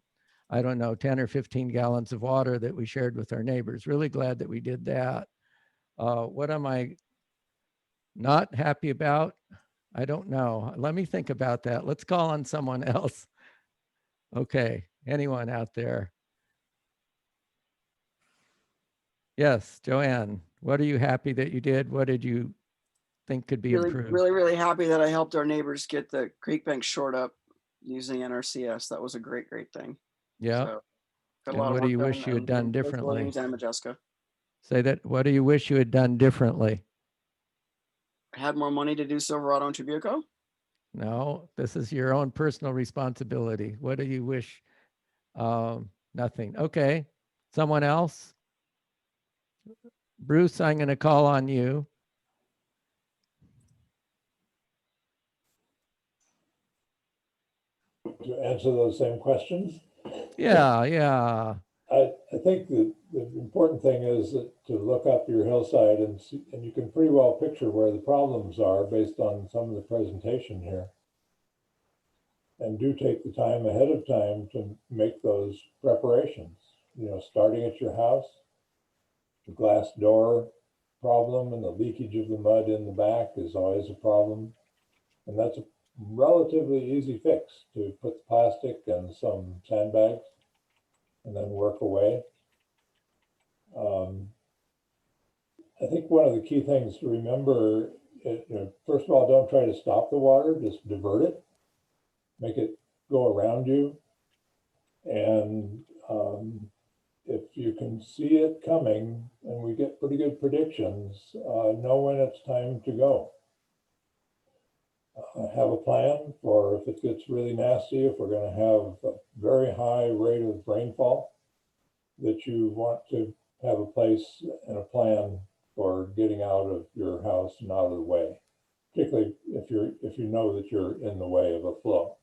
I don't know, 10 or 15 gallons of water that we shared with our neighbors. Really glad that we did that. What am I not happy about? I don't know. Let me think about that. Let's call on someone else. Okay, anyone out there? Yes, Joanne, what are you happy that you did? What did you think could be improved? Really happy that I helped our neighbors get the creek bank shored up using NRCS. That was a great thing. Yeah. So, got a And lot of what do work you done wish you had done differently? Williams and Modjeska. Say that. What do you wish you had done differently? Had more money to do Silverado and Trabuco? No, this is your own personal responsibility. What do you wish? Nothing. Okay. Someone else? Bruce, I'm going to call on you. To answer those same questions? Yeah. I think the important thing is that to look up your hillside and see, and you can pretty well picture where the problems are based on some of the presentation here. And do take the time ahead of time to make those preparations. Starting at your house, the glass door problem and the leakage of the mud in the back is always a problem. And that's relatively easy fix to put the plastic and some sandbags and then work away. I think one of the key things to remember, first of all, don't try to stop the water, just divert it, make it go around you. And if you can see it coming, and we get pretty good predictions, know when it's time to go. Have a plan for if it gets really nasty, if we're going to have a very high rate of rainfall, that you want to have a place and a plan for getting out of your house and out of the way, particularly if you know that you're in the way of a flow.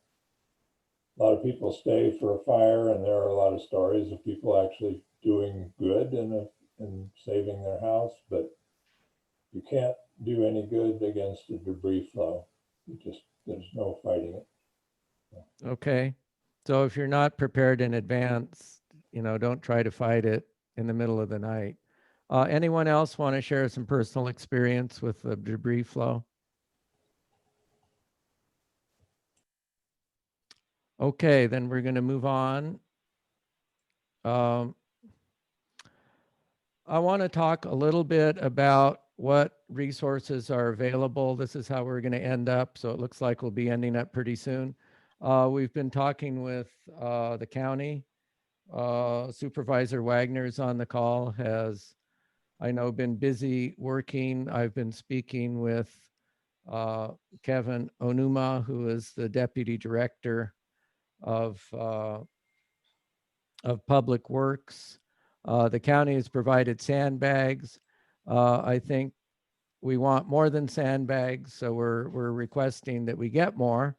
A lot of people stay for a fire, and there are a lot of stories of people actually doing good in saving their house, but you can't do any good against a debris flow. There's no fighting it. Okay. So if you're not prepared in advance, don't try to fight it in the middle of the night. Anyone else want to share some personal experience with the debris flow? Okay, then we're going to move on. I want to talk a little bit about what resources are available. This is how we're going to end up. So it looks like we'll be ending up pretty soon. We've been talking with the county. Supervisor Wagner's on the call, has, I know, been busy working. I've been speaking with Kevin Onuma, who is the Deputy Director of Public Works. The county has provided sandbags. I think we want more than sandbags, so we're requesting that we get more.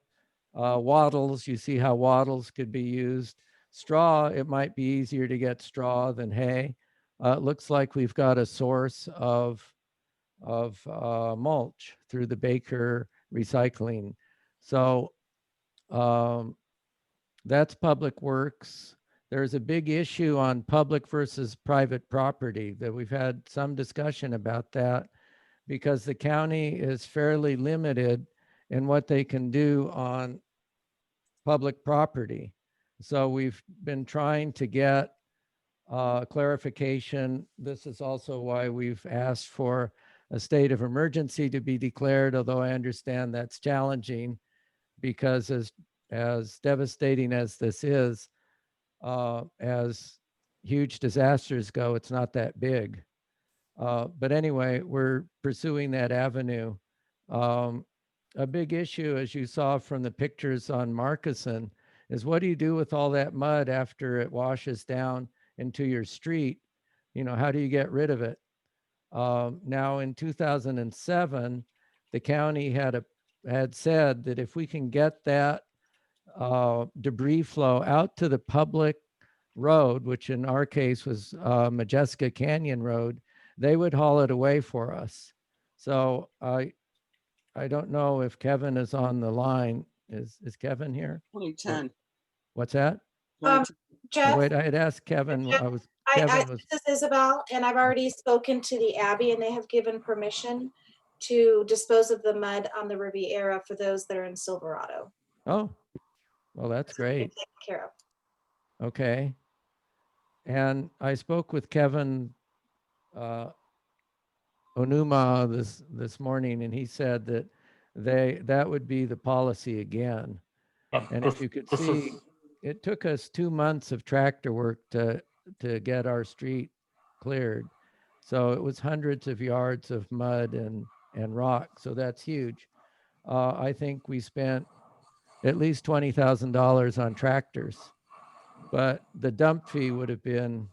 Wattles, you see how wattles could be used. Straw, it might be easier to get straw than hay. It looks like we've got a source of mulch through the Baker recycling. So that's Public Works. There's a big issue on public versus private property that we've had some discussion about that, because the county is fairly limited in what they can do on public property. So we've been trying to get clarification. This is also why we've asked for a state of emergency to be declared, although I understand that's challenging, because as devastating as this is, as huge disasters go, it's not that big. But anyway, we're pursuing that avenue. A big issue, as you saw from the pictures on Markison, is what do you do with all that mud after it washes down into your street? How do you get rid of it? Now in 2007, the county had said that if we can get that debris flow out to the public road, which in our case was Modjeska Canyon Road, they would haul it away for us. So I don't know if Kevin is on the line. Is Kevin here? 2010. What's that? Jeff, Oh, wait, I had asked Kevin. Kevin was. This is Isabel, and I've already spoken to the Abbey, and they have given permission to dispose of the mud on the Riviera for those that are in Silverado. Oh, well, that's great. Taken care of. Okay. And I spoke with Kevin Onuma this morning, and he said that that would be the policy again. And if you could see, it took us 2 months of tractor work to get our street cleared. So it was hundreds of yards of mud and rock. So that's huge. I think we spent at least $20,000 on tractors, but the dump fee would have been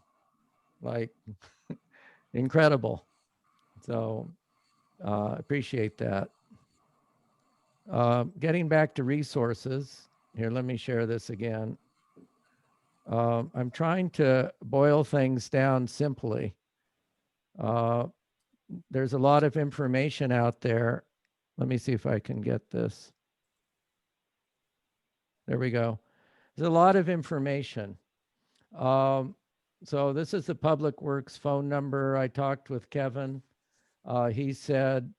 like incredible. So appreciate that. Getting back to resources, here, let me share this again. I'm trying to boil things down simply. There's a lot of information out there. Let me see if I can get this. There we go. There's a lot of information. So this is the Public Works phone number. I talked with Kevin. He said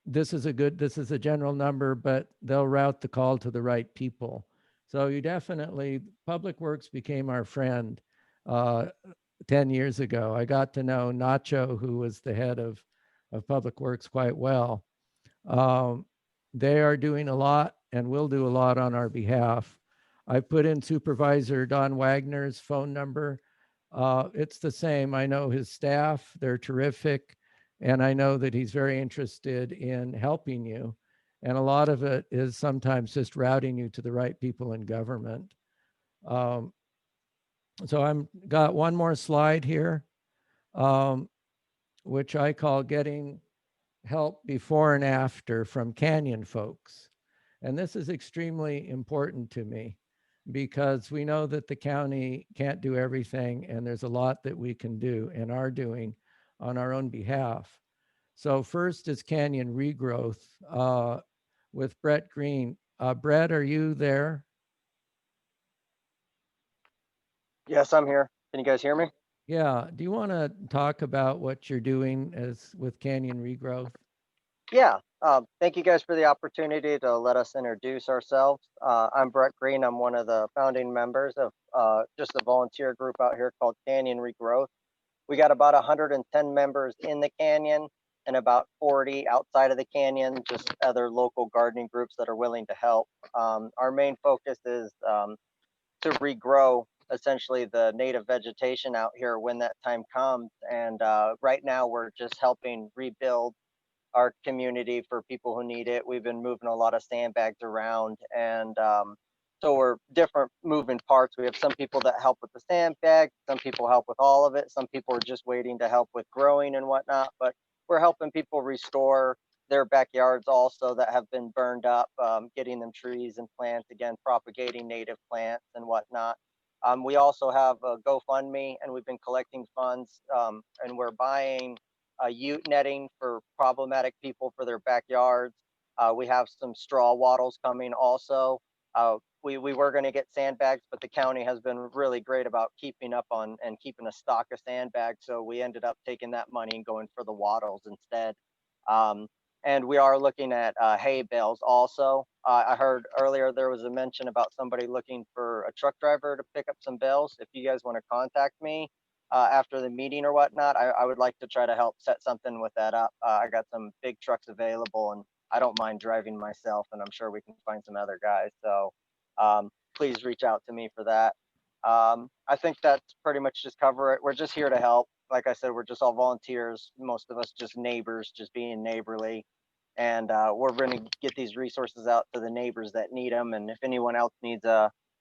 this is a general number, but they'll route the call to the right people. So you definitely, Public Works became our friend 10 years ago. I got to know Nacho, who was the head of Public Works, quite well. They are doing a lot and will do a lot on our behalf. I put in Supervisor Don Wagner's phone number. It's the same. I know his staff, they're terrific. And I know that he's very interested in helping you. And a lot of it is sometimes just routing you to the right people in government. So I'm got one more slide here, which I call getting help before and after from Canyon folks. And this is extremely important to me because we know that the county can't do everything and there's a lot that we can do and are doing on our own behalf. So first is Canyon Regrowth with Brett Green. Brett, are you there? Yes, I'm here. Can you guys hear me? Yeah. Do you want to talk about what you're doing as with Canyon Regrowth? Yeah. Thank you guys for the opportunity to let us introduce ourselves. I'm Brett Green. I'm one of the founding members of just a volunteer group out here called Canyon Regrowth. We got about 110 members in the canyon and about 40 outside of the canyon, just other local gardening groups that are willing to help. Our main focus is to regrow essentially the native vegetation out here when that time comes. And right now we're just helping rebuild our community for people who need it. We've been moving a lot of sandbags around, and so we're different moving parts. We have some people that help with the sandbags, some people help with all of it, some people are just waiting to help with growing and whatnot, but we're helping people restore their backyards also that have been burned up, getting them trees and plants again, propagating native plants and whatnot. We also have a GoFundMe, and we've been collecting funds, and we're buying ute netting for problematic people for their backyards. We have some straw wattles coming also. We were going to get sandbags, but the county has been really great about keeping up on and keeping a stock of sandbags. So we ended up taking that money and going for the wattles instead. And we are looking at hay bales also. I heard earlier there was a mention about somebody looking for a truck driver to pick up some bales. If you guys want to contact me after the meeting or whatnot, I would like to try to help set something with that up. I got some big trucks available and I don't mind driving myself, and I'm sure we can find some other guys. So please reach out to me for that. I think that's pretty much just cover it. We're just here to help. Like I said, we're just all volunteers. Most of us just neighbors, just being neighborly. And we're going to get these resources out to the neighbors that need them. And if anyone else needs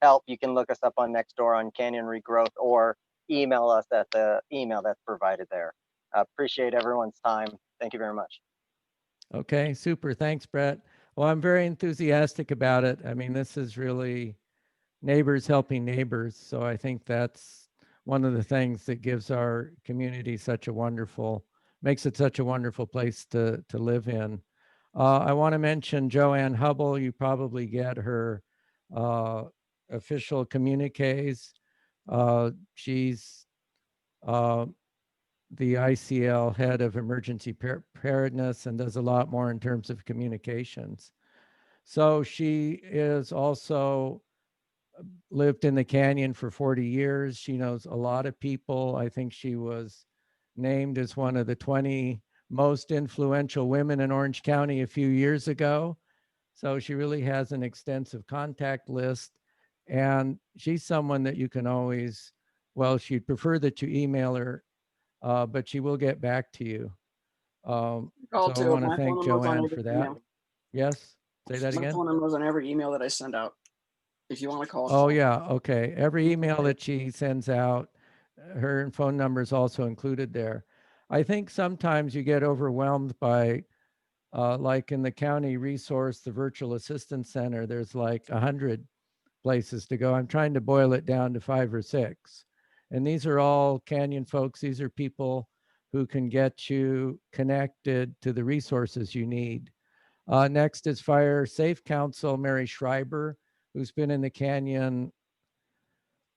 help, you can look us up on Nextdoor on Canyon Regrowth or email us at the email that's provided there. Appreciate everyone's time. Thank you very much. Okay, super. Thanks, Brett. Well, I'm very enthusiastic about it. I mean, this is really neighbors helping neighbors. So I think that's one of the things that gives our community makes it such a wonderful place to live in. I want to mention Joanne Hubble. You probably get her official communiques. She's the ICL head of emergency preparedness and does a lot more in terms of communications. So she is also lived in the canyon for 40 years. She knows a lot of people. I think she was named as one of the 20 most influential women in Orange County a few years ago. So she really has an extensive contact list. And she's someone that you can always, well, she'd prefer that you email her, but she will get back to you. So I want to thank Joanne for that. Email. Yes, say that My again. phone number is on every email that I send out. If you want to call. Oh yeah, okay. Every email that she sends out, her phone number is also included there. I think sometimes you get overwhelmed by, like in the county resource, the virtual assistance center, there's like 100 places to go. I'm trying to boil it down to 5 or 6. And these are all Canyon folks. These are people who can get you connected to the resources you need. Next is Fire Safe Council, Mary Schreiber, who's been in the Canyon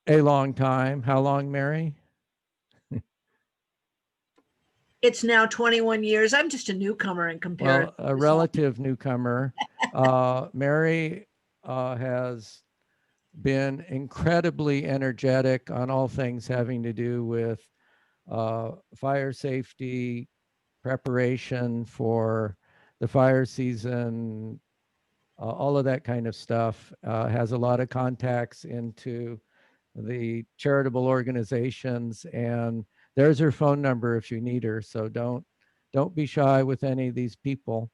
a long time. How long, Mary? It's now 21 years. I'm just a newcomer in comparison. Well, a relative newcomer. Mary has been incredibly energetic on all things having to do with fire safety, preparation for the fire season, all of that kind of stuff. Has a lot of contacts into the charitable organizations, and there's her phone number if you need her. So don't be shy with any of these people.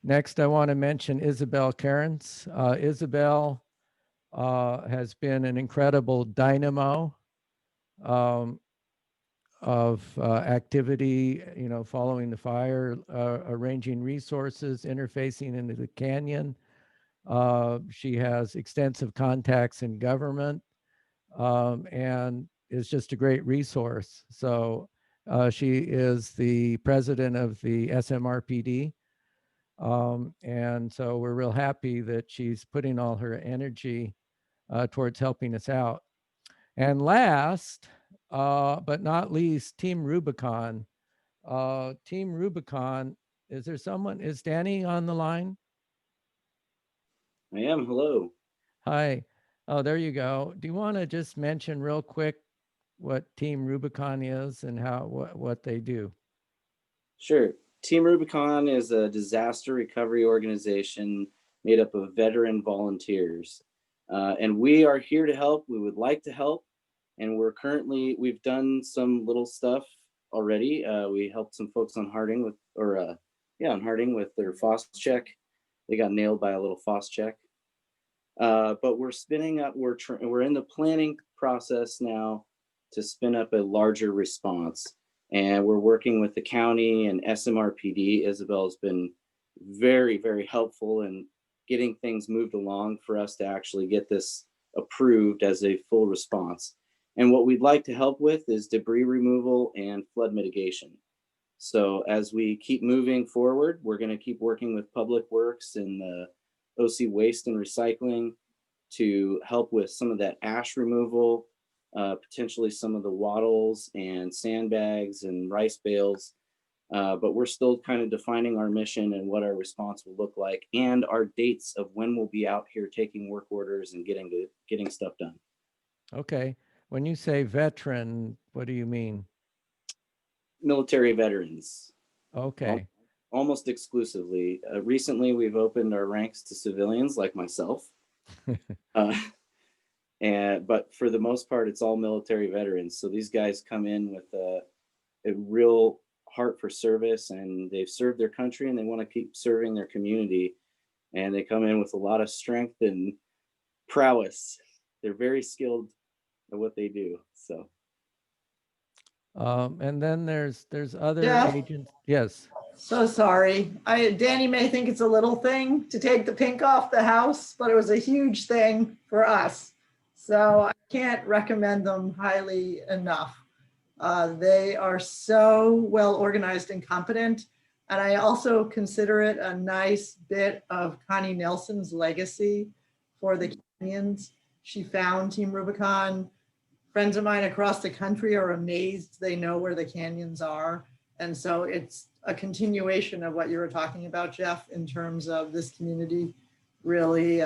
Next, I want to mention Isabel Cairns. Isabel has been an incredible dynamo of activity, following the fire, arranging resources, interfacing into the canyon. She has extensive contacts in government, and is just a great resource. So she is the president of the SMRPD. And so we're real happy that she's putting all her energy towards helping us out. And last, but not least, Team Rubicon. Team Rubicon, is Danny on the line? I am. Hello. Hi. Oh, there you go. Do you want to just mention real quick what Team Rubicon is and what they do? Sure. Team Rubicon is a disaster recovery organization made up of veteran volunteers. And we are here to help. We would like to help. And we've done some little stuff already. We helped some folks on Harding with their FOSS check. They got nailed by a little FOSS check. But we're spinning up, we're in the planning process now to spin up a larger response. And we're working with the county and SMRPD. Isabel's been very, very helpful in getting things moved along for us to actually get this approved as a full response. And what we'd like to help with is debris removal and flood mitigation. So as we keep moving forward, we're going to keep working with Public Works and the OC Waste and Recycling to help with some of that ash removal, potentially some of the wattles and sandbags and rice bales. But we're still kind of defining our mission and what our response will look like and our dates of when we'll be out here taking work orders and getting stuff done. Okay. When you say veteran, what do you mean? Military veterans. Okay. Almost exclusively. Recently, we've opened our ranks to civilians like myself. But for the most part, it's all military veterans. So these guys come in with a real heart for service, and they've served their country and they want to keep serving their community. And they come in with a lot of strength and prowess. They're very skilled at what they do. So. And then there's other agents. Yes. So sorry. Danny may think it's a little thing to take the pink off the house, but it was a huge thing for us. So I can't recommend them highly enough. They are so well organized and competent. And I also consider it a nice bit of Connie Nelson's legacy for the canyons. She found Team Rubicon. Friends of mine across the country are amazed they know where the canyons are. And so it's a continuation of what you were talking about, Jeff, in terms of this community really,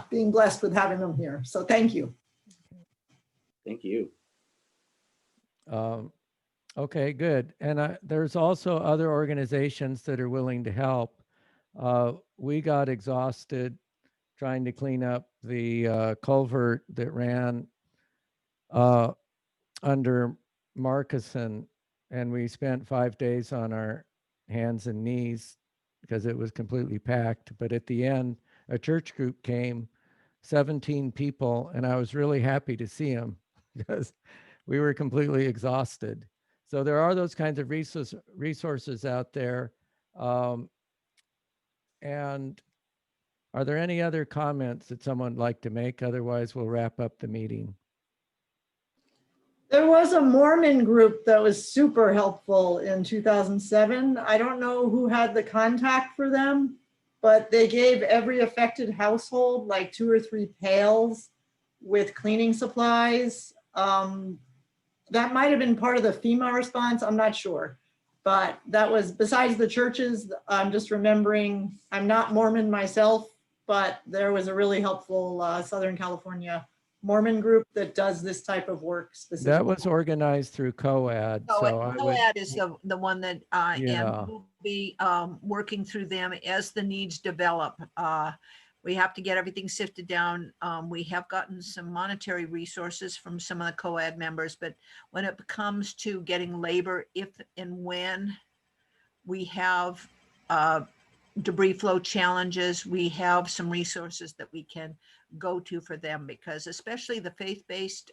being blessed with having them here. So thank you. Thank you. Okay, good. And there's also other organizations that are willing to help. We got exhausted trying to clean up the culvert that ran under Markison, and we spent 5 days on our hands and knees because it was completely packed. But at the end, a church group came, 17 people, and I was really happy to see them because we were completely exhausted. So there are those kinds of resources out there. And are there any other comments that someone would like to make? Otherwise, we'll wrap up the meeting. There was a Mormon group that was super helpful in 2007. I don't know who had the contact for them, but they gave every affected household like 2 or 3 pails with cleaning supplies. that might have been part of the FEMA response. I'm not sure. But that was, besides the churches, I'm just remembering, I'm not Mormon myself, but there was a really helpful Southern California Mormon group that does this type of work specifically. That was organized through COAD. So I would, COAD is the one that, and Yeah. we'll be working through them as the needs develop. We have to get everything sifted down. We have gotten some monetary resources from some of the COAD members, but when it comes to getting labor, if and when we have debris flow challenges, we have some resources that we can go to for them, because especially the faith-based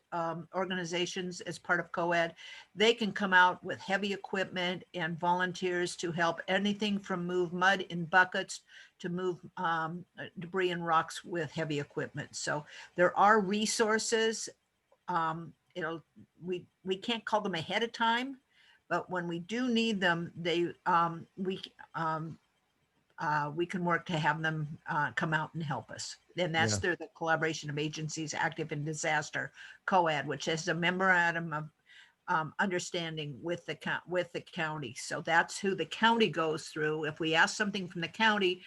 organizations as part of COAD, they can come out with heavy equipment and volunteers to help anything from move mud in buckets to move debris and rocks with heavy equipment. So there are resources. We can't call them ahead of time, but when we do need them, we can work to have them come out and help us. And that's Yeah. through the collaboration of agencies active in disaster, COAD, which is a memorandum of understanding with the county. So that's who the county goes through. If we ask something from the county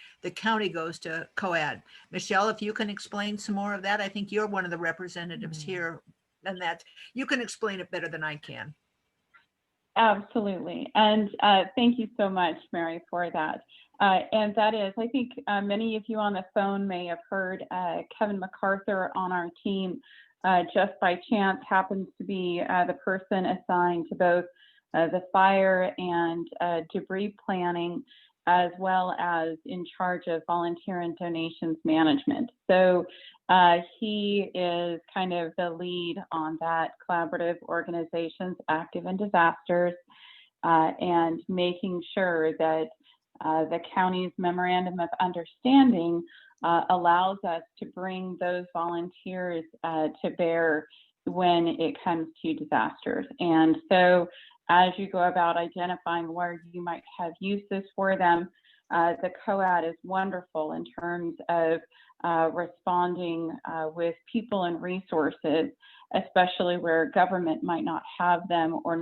goes to COAD. Michelle, if you can explain some more of that, I think you're one of the representatives here, and that you can explain it better than I can. Absolutely. And thank you so much, Mary, for that. And that is, I think many of you on the phone may have heard Kevin MacArthur on our team just by chance happens to be the person assigned to both the fire and debris planning, as well as in charge of volunteer and donations management. So he is kind of the lead on that collaborative organizations active in disasters, and making sure that the county's memorandum of understanding allows us to bring those volunteers to bear when it comes to disasters. And so as you go about identifying where you might have uses for them, the COAD is wonderful in terms of responding with people and resources, especially where government might not have them or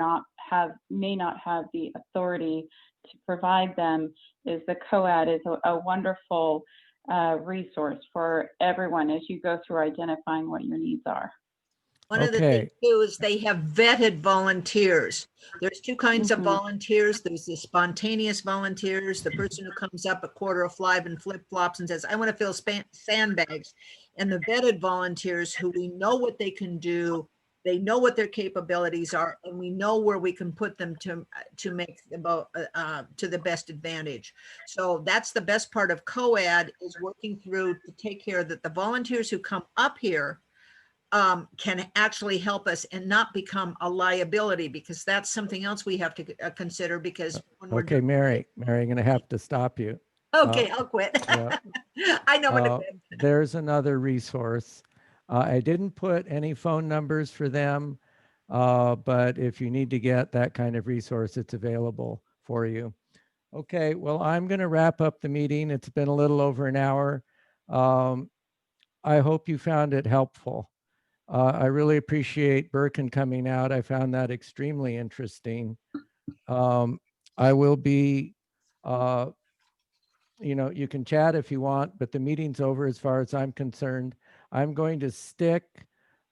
may not have the authority to provide them. Is the COAD is a wonderful resource for everyone as you go through identifying what your needs are. One of the things too is they have vetted volunteers. There's two kinds of volunteers. There's the spontaneous volunteers, the person who comes up a 1/4 and flip-flops and says, I want to fill sandbags. And the vetted volunteers who we know what they can do, they know what their capabilities are, and we know where we can put them to make to the best advantage. So that's the best part of COAD, is working through to take care that the volunteers who come up here can actually help us and not become a liability, because that's something else we have to consider. Because when we're okay, Mary, I'm going to have to stop you. okay, I'll quit. Yeah. I know what it is. There's another resource. I didn't put any phone numbers for them, but if you need to get that kind of resource, it's available for you. Okay, well, I'm going to wrap up the meeting. It's been a little over an hour. I hope you found it helpful. I really appreciate Birkin coming out. I found that extremely interesting. I will be, you can chat if you want, but the meeting's over as far as I'm concerned. I'm going to stick,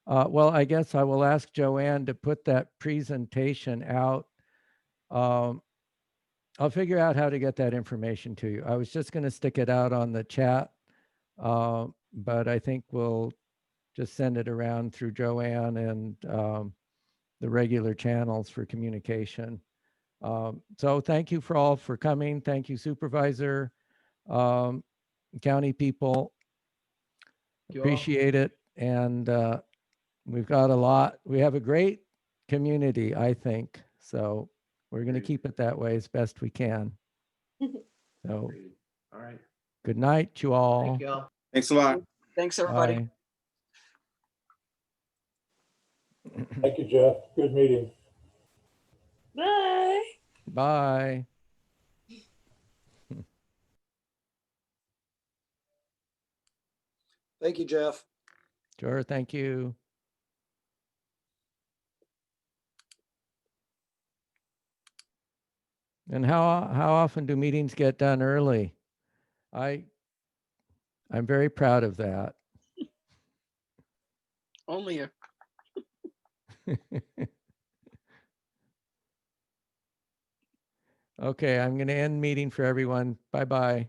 well, I guess I will ask Joanne to put that presentation out. I'll figure out how to get that information to you. I was just going to stick it out on the chat, but I think we'll just send it around through Joanne and the regular channels for communication. So thank you all for coming. Thank you, Supervisor, county people. Appreciate it. And we've got a lot. We have a great community, I think. So we're going to keep it that way as best we can. So, all right. Good night, you all. Thank you all. Thanks a lot. Thanks, everybody. Bye. Thank you, Jeff. Good meeting. Bye. Bye. Thank you, Jeff. Sure, thank you. And how often do meetings get done early? I'm very proud of that. Only you. Okay, I'm going to end meeting for everyone. Bye-bye.